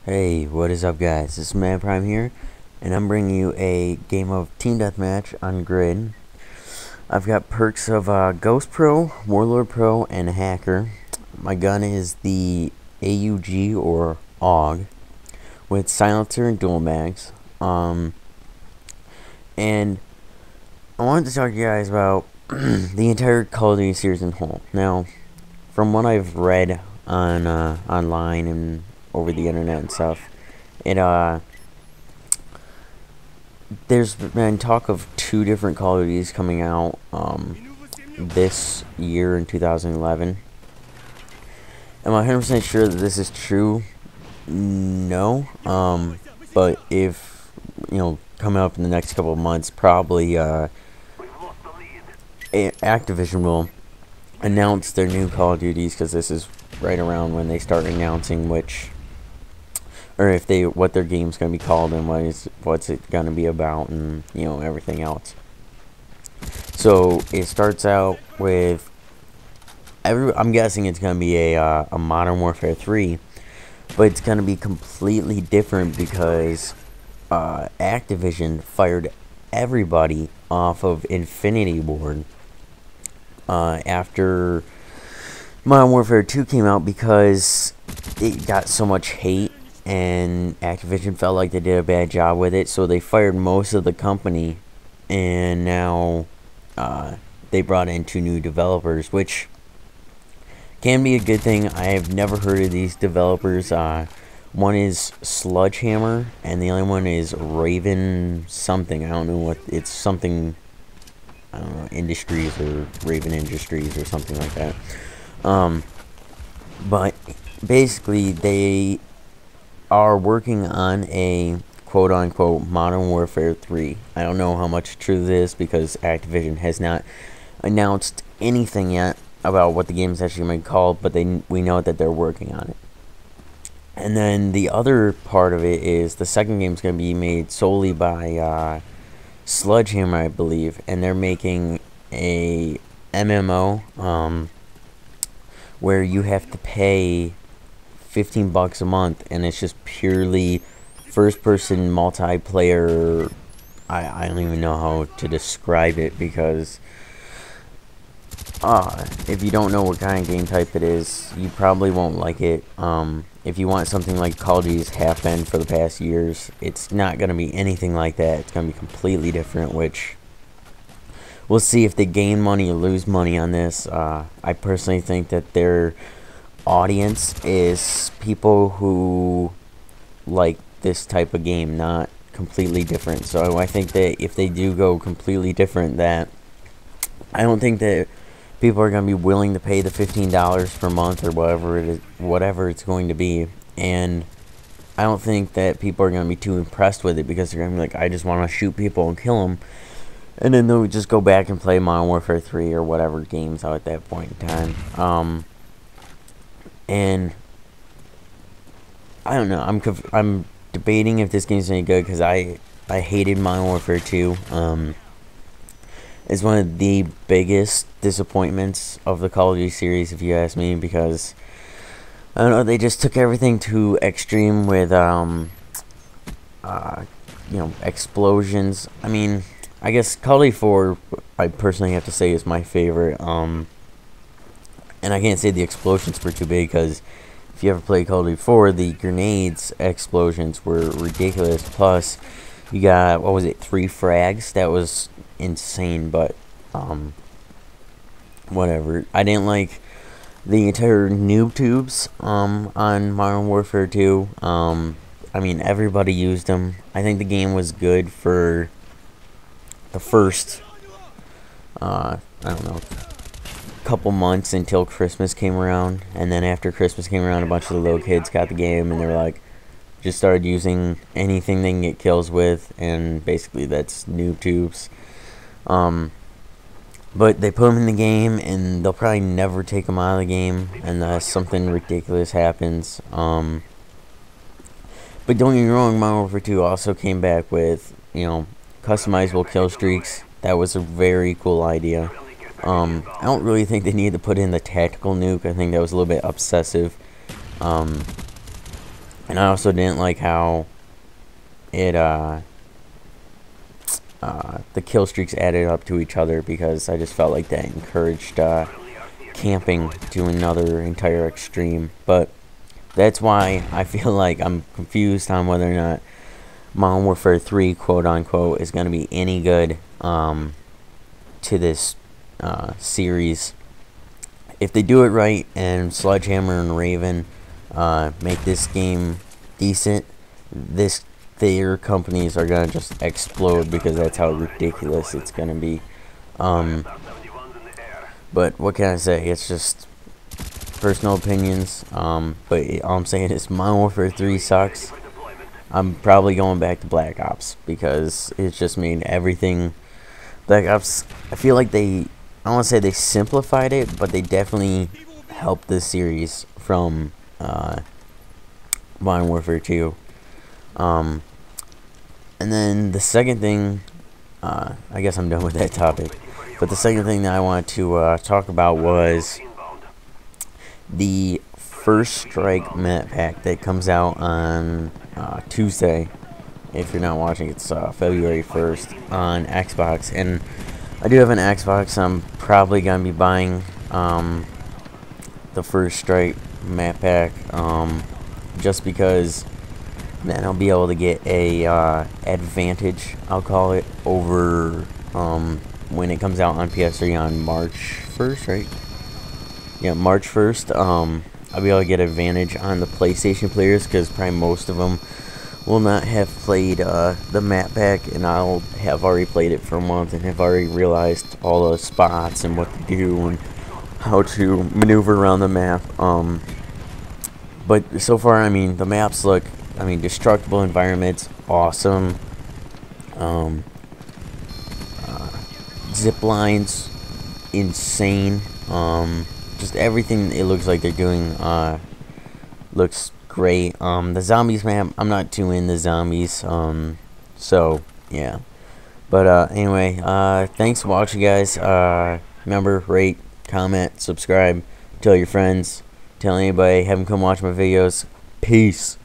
Hey, what is up guys? This is Madaprime here, and I'm bringing you a game of Team Deathmatch on Grid. I've got perks of Ghost Pro, Warlord Pro, and Hacker. My gun is the AUG or AUG with silencer and dual mags. And I wanted to talk to you guys about the entire Call of Duty series in whole. Now, from what I've read on online and over the internet and stuff, there's been talk of two different Call of Duties coming out this year in 2011. Am I 100% sure that this is true? No. But if, coming up in the next couple of months, probably Activision will announce their new Call of Duties, because this is right around when they start announcing what their game's gonna be called and what's it gonna be about, and everything else. So it starts out with I'm guessing it's gonna be a Modern Warfare 3, but it's gonna be completely different because Activision fired everybody off of Infinity Ward after Modern Warfare 2 came out, because it got so much hate and Activision felt like they did a bad job with it, so they fired most of the company, and now they brought in two new developers, which can be a good thing. I have never heard of these developers. One is Sludgehammer, and the other one is Raven something. I don't know what it's something. I don't know, Industries or Raven Industries or something like that. But basically, they are working on a quote-unquote Modern Warfare 3. I don't know how much true this is, because Activision has not announced anything yet about what the game is actually going to be called, but we know that they're working on it. And then the other part of it is the second game is going to be made solely by Sludgehammer, I believe, and they're making a MMO where you have to pay $15 a month, and it's just purely first-person multiplayer. I don't even know how to describe it, because if you don't know what kind of game type it is, you probably won't like it. If you want something like Call of Duty's have been for the past years, it's not going to be anything like that. It's going to be completely different, which we'll see if they gain money or lose money on this. I personally think that their audience is people who like this type of game, not completely different. So I think that if they do go completely different, that I don't think that people are going to be willing to pay the $15 per month or whatever it's going to be. And I don't think that people are going to be too impressed with it, because they're going to be like, I just want to shoot people and kill them. And then they'll just go back and play Modern Warfare 3 or whatever games out at that point in time. And I don't know. I'm debating if this game's any good, because I hated Modern Warfare 2. It's one of the biggest disappointments of the Call of Duty series, if you ask me, because I don't know, they just took everything to extreme with explosions. I mean, I guess Call of Duty 4, I personally have to say, is my favorite. And I can't say the explosions were too big, because if you ever played Call of Duty 4, the grenades explosions were ridiculous. Plus, you got, 3 frags? That was insane, but whatever. I didn't like the entire noob tubes on Modern Warfare 2. I mean, everybody used them. I think the game was good for the first I don't know, couple months until Christmas came around, and then after Christmas came around, a bunch of the little kids got the game, and they were like, just started using anything they can get kills with, and basically that's noob tubes. But they put them in the game, and they'll probably never take them out of the game unless something ridiculous happens. But don't get me wrong, Modern Warfare 2 also came back with, customizable kill streaks. That was a very cool idea. I don't really think they needed to put in the tactical nuke. I think that was a little bit obsessive. And I also didn't like how it the kill streaks added up to each other, because I just felt like that encouraged camping to another entire extreme. But that's why I feel like I'm confused on whether or not Modern Warfare 3, quote unquote, is going to be any good to this series. If they do it right and Sledgehammer and Raven make this game decent, their companies are going to just explode, because that's how ridiculous it's going to be. But what can I say? It's just personal opinions. But all I'm saying is Modern Warfare 3 sucks. I'm probably going back to Black Ops, because it's just made everything. Black Ops, I feel like I don't want to say they simplified it, but they definitely helped this series from Modern Warfare 2. And then the second thing, I guess I'm done with that topic. But the second thing that I wanted to talk about was the First Strike map pack that comes out on Tuesday. If you're not watching, it's February 1st on Xbox. And I do have an Xbox. I'm probably going to be buying the First Strike map pack, just because then I'll be able to get a advantage, I'll call it, over when it comes out on PS3 on March 1st, right? Yeah, March 1st. I'll be able to get advantage on the PlayStation players, because probably most of them will not have played the map pack, and I'll have already played it for a month and have already realized all the spots and what to do and how to maneuver around the map. But so far, I mean, the maps look, I mean, destructible environments, awesome. Zip lines, insane. Just everything it looks like they're doing looks great. The zombies map, I'm not too into zombies, so yeah. But anyway, thanks for watching, guys. Remember, rate, comment, subscribe, tell your friends, tell anybody, have them come watch my videos. Peace.